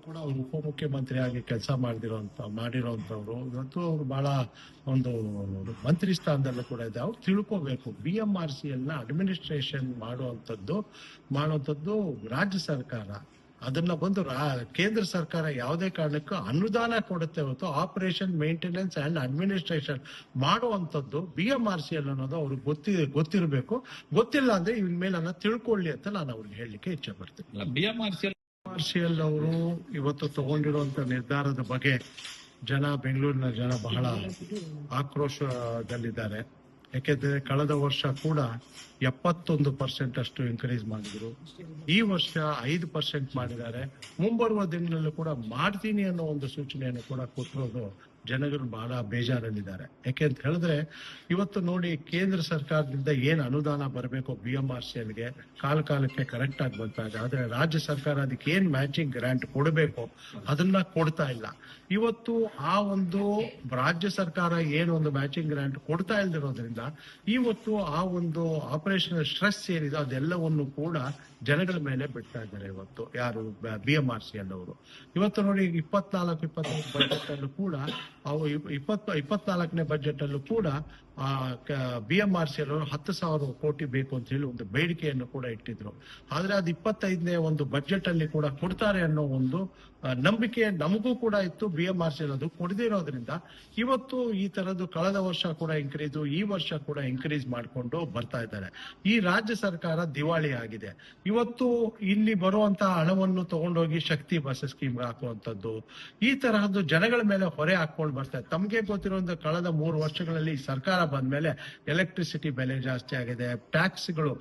ಕೂಡ ಅವರು ಉಪಮುಖ್ಯಮಂತ್ರಿ ಆಗಿ ಕೆಲಸ ಮಾಡಿರೋಂಥವ್ರು ಇವತ್ತು ಅವ್ರು ಬಹಳ ಒಂದು ಮಂತ್ರಿ ಸ್ಥಾನದಲ್ಲೂ ಕೂಡ ಇದೆ. ಅವ್ರು ತಿಳ್ಕೋಬೇಕು BMRCL ಅಡ್ಮಿನಿಸ್ಟ್ರೇಷನ್ ಮಾಡುವಂಥದ್ದು ರಾಜ್ಯ ಸರ್ಕಾರ. ಅದನ್ನ ಬಂದು ಕೇಂದ್ರ ಸರ್ಕಾರ ಯಾವುದೇ ಕಾರಣಕ್ಕೂ ಅನುದಾನ ಕೊಡುತ್ತೆ ಹೊತ್ತು ಆಪರೇಷನ್ ಮೇಂಟೆನೆನ್ಸ್ ಅಂಡ್ ಅಡ್ಮಿನಿಸ್ಟ್ರೇಷನ್ ಮಾಡುವಂಥದ್ದು BMRCL ಅನ್ನೋದು ಅವ್ರಿಗೆ ಗೊತ್ತಿರಬೇಕು. ಗೊತ್ತಿಲ್ಲ ಅಂದ್ರೆ ಇನ್ ಮೇಲೆ ತಿಳ್ಕೊಳ್ಳಿ ಅಂತ ನಾನು ಅವ್ರಿಗೆ ಹೇಳಲಿಕ್ಕೆ ಇಚ್ಛೆ ಪಡ್ತೀನಿ. BMRCL ಅವರು ಇವತ್ತು ತಗೊಂಡಿರುವಂತ ನಿರ್ಧಾರದ ಬಗ್ಗೆ ಬೆಂಗಳೂರಿನ ಜನ ಬಹಳ ಆಕ್ರೋಶದಲ್ಲಿದ್ದಾರೆ. ಯಾಕೆಂದ್ರೆ ಕಳೆದ ವರ್ಷ ಕೂಡ 71% ಅಷ್ಟು ಇನ್ಕ್ರೀಸ್ ಮಾಡಿದ್ರು. ಈ ವರ್ಷ 5% ಮಾಡಿದ್ದಾರೆ. ಮುಂಬರುವ ದಿನದಲ್ಲೂ ಕೂಡ ಮಾಡ್ತೀನಿ ಅನ್ನೋ ಒಂದು ಸೂಚನೆಯನ್ನು ಕೂಡ ಕೊಟ್ಟಿರೋದು ಜನಗಳು ಬಹಳ ಬೇಜಾರಲ್ಲಿದ್ದಾರೆ. ಯಾಕೆ ಅಂತ ಹೇಳಿದ್ರೆ ಇವತ್ತು ನೋಡಿ, ಕೇಂದ್ರ ಸರ್ಕಾರದಿಂದ ಏನ್ ಅನುದಾನ ಬರಬೇಕು BMRCLಗೆ ಕಾಲಕ್ಕೆ ಕರೆಕ್ಟ್ ಆಗಿ ಬರ್ತಾ ಇದೆ. ಆದ್ರೆ ರಾಜ್ಯ ಸರ್ಕಾರ ಅದಕ್ಕೆ ಏನ್ ಮ್ಯಾಚಿಂಗ್ ಗ್ರಾಂಟ್ ಕೊಡಬೇಕು ಅದನ್ನ ಕೊಡ್ತಾ ಇಲ್ಲ. ಇವತ್ತು ಆ ಒಂದು ರಾಜ್ಯ ಸರ್ಕಾರ ಏನೊಂದು ಮ್ಯಾಚಿಂಗ್ ಗ್ರಾಂಟ್ ಕೊಡ್ತಾ ಇಲ್ದಿರೋದ್ರಿಂದ ಇವತ್ತು ಆ ಒಂದು ಆಪರೇಷನಲ್ ಸ್ಟ್ರೆಸ್ ಏನಿದೆ ಅದೆಲ್ಲವನ್ನು ಕೂಡ ಜನಗಳ ಮೇಲೆ ಬಿಡ್ತಾ ಇದ್ದಾರೆ. ಇವತ್ತು ಯಾರು BMRCL ಅವರು ಇವತ್ತು ನೋಡಿ 24-25 ಬಜೆಟ್ ಅಲ್ಲೂ ಕೂಡ ಅವು 24ನೇ ಬಜೆಟ್ ಅಲ್ಲೂ ಕೂಡ BMRCL ಅವರು 10,000 ಕೋಟಿ ಬೇಕು ಅಂತ ಹೇಳಿ ಒಂದು ಬೇಡಿಕೆಯನ್ನು ಕೂಡ ಇಟ್ಟಿದ್ರು. ಆದ್ರೆ ಅದು 25ನೇ ಒಂದು ಬಜೆಟ್ ಅಲ್ಲಿ ಕೂಡ ಕೊಡ್ತಾರೆ ಅನ್ನೋ ಒಂದು ನಂಬಿಕೆ ನಮಗೂ ಕೂಡ ಇತ್ತು. BMRCL ಅದು ಕೊಡದಿರೋದ್ರಿಂದ ಇವತ್ತು ಈ ತರದ್ದು ಕಳೆದ ವರ್ಷ ಕೂಡ ಇನ್ಕ್ರೀಸ್, ಈ ವರ್ಷ ಕೂಡ ಇನ್ಕ್ರೀಸ್ ಮಾಡಿಕೊಂಡು ಬರ್ತಾ ಇದ್ದಾರೆ. ಈ ರಾಜ್ಯ ಸರ್ಕಾರ ದಿವಾಳಿ ಆಗಿದೆ. ಇವತ್ತು ಇಲ್ಲಿ ಬರುವಂತಹ ಹಣವನ್ನು ತಗೊಂಡೋಗಿ ಶಕ್ತಿ ಬಸ್ ಸ್ಕೀಮ್ಗೆ ಹಾಕುವಂತದ್ದು, ಈ ತರಹದ್ದು ಜನಗಳ ಮೇಲೆ ಹೊರೆ ಹಾಕೊಂಡು ಬರ್ತಾರೆ. ತಮಗೆ ಗೊತ್ತಿರುವಂತ ಕಳೆದ 3 ವರ್ಷಗಳಲ್ಲಿ ಸರ್ಕಾರ ಬಂದ್ಮೇಲೆ ಎಲೆಕ್ಟ್ರಿಸಿಟಿ ಬೆಲೆ ಜಾಸ್ತಿ ಆಗಿದೆ, ಟ್ಯಾಕ್ಸ್ಗಳು,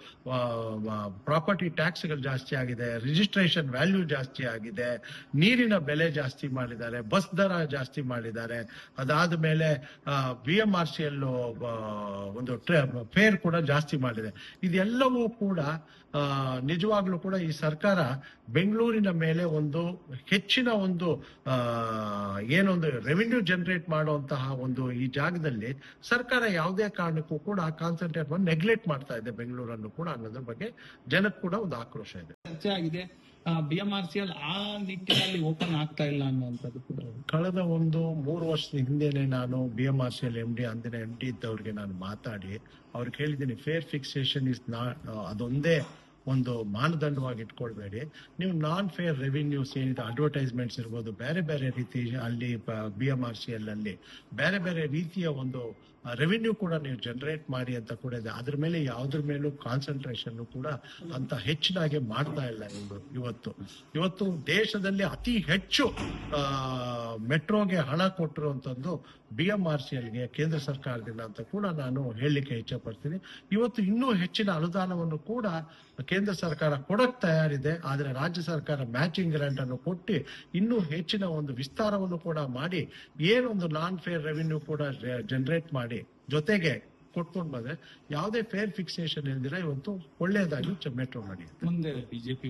ಪ್ರಾಪರ್ಟಿ ಟ್ಯಾಕ್ಸ್ಗಳು ಜಾಸ್ತಿ ಆಗಿದೆ, ರಿಜಿಸ್ಟ್ರೇಷನ್ ವ್ಯಾಲ್ಯೂ ಜಾಸ್ತಿ ಆಗಿದೆ, ನೀರಿನ ಬೆಲೆ ಜಾಸ್ತಿ ಮಾಡಿದ್ದಾರೆ, ಬಸ್ ದರ ಜಾಸ್ತಿ ಮಾಡಿದ್ದಾರೆ. ಅದಾದ ಮೇಲೆ BMRCL ಒಂದು ಫೇರ್ ಕೂಡ ಜಾಸ್ತಿ ಮಾಡಿದೆ. ಇದೆಲ್ಲವೂ ಕೂಡ ನಿಜವಾಗ್ಲೂ ಕೂಡ ಈ ಸರ್ಕಾರ ಬೆಂಗಳೂರಿನ ಮೇಲೆ ಒಂದು ಹೆಚ್ಚಿನ ಒಂದು ಏನೊಂದು ರೆವಿನ್ಯೂ ಜನರೇಟ್ ಮಾಡುವಂತಹ ಒಂದು ಈ ಜಾಗದಲ್ಲಿ ಸರ್ಕಾರ ಯಾವುದೇ ಕಾರಣಕ್ಕೂ ಕೂಡ ಕಾನ್ಸಂಟ್ರೇಟ್ ಮಾಡಿ ನೆಗ್ಲೆಕ್ಟ್ ಮಾಡ್ತಾ ಇದೆ ಬೆಂಗಳೂರನ್ನು ಕೂಡ ಅನ್ನೋದ್ರ ಬಗ್ಗೆ ಜನಕ್ಕೆ ಕೂಡ ಒಂದು ಆಕ್ರೋಶ ಇದೆ. ಚರ್ಚೆ ಆಗಿದೆ BMRCL ಆ ನಿಟ್ಟಿನಲ್ಲಿ ಓಪನ್ ಆಗ್ತಾ ಇಲ್ಲ ಅನ್ನುವಂಥದ್ದು ಕೂಡ. ಕಳೆದ ಒಂದು 3 ವರ್ಷದ ಹಿಂದೆನೆ ನಾನು BMRCL MD ಅಂದಿನ MD ಇದ್ದವ್ರಿಗೆ ನಾನು ಮಾತಾಡಿ ಅವ್ರಿಗೆ ಹೇಳಿದ್ದೀನಿ, ಫೇರ್ ಫಿಕ್ಸೇಷನ್ ಇಸ್ ನಾಟ್ ಅದೊಂದೇ ಒಂದು ಮಾನದಂಡವಾಗಿ ಇಟ್ಕೊಳ್ಬೇಡಿ. ನೀವು ನಾನ್ ಫೇರ್ ರೆವಿನ್ಯೂಸ್ ಏನಿದೆ, ಅಡ್ವರ್ಟೈಸ್ಮೆಂಟ್ಸ್ ಇರ್ಬೋದು, ಬೇರೆ ಬೇರೆ ರೀತಿ ಅಲ್ಲಿ BMRCL ಅಲ್ಲಿ ಬೇರೆ ಬೇರೆ ರೀತಿಯ ಒಂದು ರೆವಿನ್ಯೂ ಕೂಡ ನೀವು ಜನರೇಟ್ ಮಾಡಿ ಅಂತ ಕೂಡ ಇದೆ. ಅದ್ರ ಮೇಲೆ ಯಾವ್ದ್ರ ಮೇಲೂ ಕಾನ್ಸಂಟ್ರೇಷನ್ ಕೂಡ ಅಂತ ಹೆಚ್ಚಿನಾಗಿ ಮಾಡ್ತಾ ಇಲ್ಲ. ಇವತ್ತು ದೇಶದಲ್ಲಿ ಅತಿ ಹೆಚ್ಚು ಮೆಟ್ರೋಗೆ ಹಣ ಕೊಟ್ಟಿರುವಂತದ್ದು BMRCLಗೆ ಕೇಂದ್ರ ಸರ್ಕಾರದಿಂದ ಅಂತ ಕೂಡ ನಾನು ಹೇಳಲಿಕ್ಕೆ ಇಚ್ಛೆ ಪಡ್ತೀನಿ. ಇವತ್ತು ಇನ್ನೂ ಹೆಚ್ಚಿನ ಅನುದಾನವನ್ನು ಕೂಡ ಕೇಂದ್ರ ಸರ್ಕಾರ ಕೊಡಕ್ ತಯಾರಿದೆ. ಆದ್ರೆ ರಾಜ್ಯ ಸರ್ಕಾರ ಮ್ಯಾಚಿಂಗ್ ಗ್ರಾಂಟ್ ಅನ್ನು ಕೊಟ್ಟು ಇನ್ನೂ ಹೆಚ್ಚಿನ ಒಂದು ವಿಸ್ತಾರವನ್ನು ಕೂಡ ಮಾಡಿ ಏನೊಂದು ನಾನ್ ಫೇರ್ ರೆವಿನ್ಯೂ ಕೂಡ ಜನರೇಟ್ ಮಾಡಿ ಜೊತೆಗೆ ಕೊಟ್ಕೊಂಡು ಬಂದ್ರೆ ಯಾವುದೇ ಫೇರ್ ಫಿಕ್ಸೇಷನ್ ಇಲ್ದಿರ ಇವತ್ತು ಒಳ್ಳೆಯದಾಗಿ ಮೆಟ್ರೋ ಮಾಡಿ ಮುಂದೆ BJP